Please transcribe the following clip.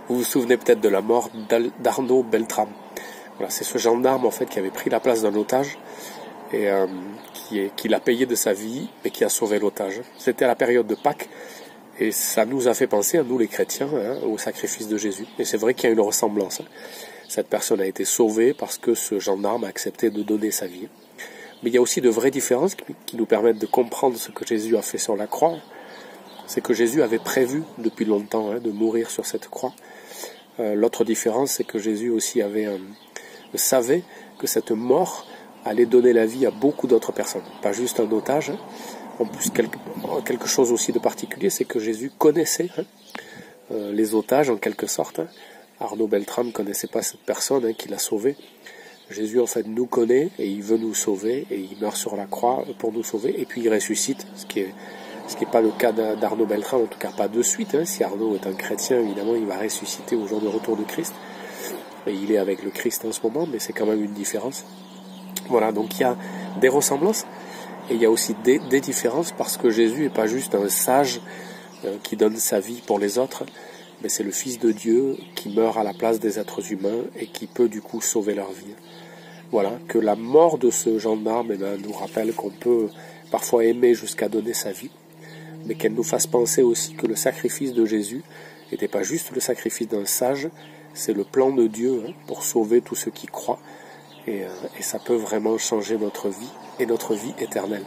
Vous vous souvenez peut-être de la mort d'Arnaud Beltrame. Voilà, c'est ce gendarme en fait qui avait pris la place d'un otage et qui l'a payé de sa vie, mais qui a sauvé l'otage. C'était à la période de Pâques, et ça nous a fait penser, à nous les chrétiens, au sacrifice de Jésus. Et c'est vrai qu'il y a une ressemblance. Cette personne a été sauvée parce que ce gendarme a accepté de donner sa vie. Mais il y a aussi de vraies différences qui nous permettent de comprendre ce que Jésus a fait sur la croix. C'est que Jésus avait prévu depuis longtemps de mourir sur cette croix. L'autre différence, c'est que Jésus aussi savait que cette mort allait donner la vie à beaucoup d'autres personnes, pas juste un otage. En plus, quelque chose aussi de particulier, c'est que Jésus connaissait les otages en quelque sorte. Arnaud Beltrame ne connaissait pas cette personne qui l'a sauvé. Jésus en fait nous connaît et il veut nous sauver et il meurt sur la croix pour nous sauver et puis il ressuscite, ce qui est pas le cas d'Arnaud Beltrame, en tout cas pas de suite. Si Arnaud est un chrétien, évidemment, il va ressusciter au jour du retour de Christ. Et il est avec le Christ en ce moment, mais c'est quand même une différence. Voilà, donc il y a des ressemblances et il y a aussi des différences parce que Jésus n'est pas juste un sage qui donne sa vie pour les autres, mais c'est le Fils de Dieu qui meurt à la place des êtres humains et qui peut du coup sauver leur vie. Voilà, que la mort de ce gendarme nous rappelle qu'on peut parfois aimer jusqu'à donner sa vie, mais qu'elle nous fasse penser aussi que le sacrifice de Jésus n'était pas juste le sacrifice d'un sage, c'est le plan de Dieu pour sauver tous ceux qui croient, et ça peut vraiment changer notre vie et notre vie éternelle.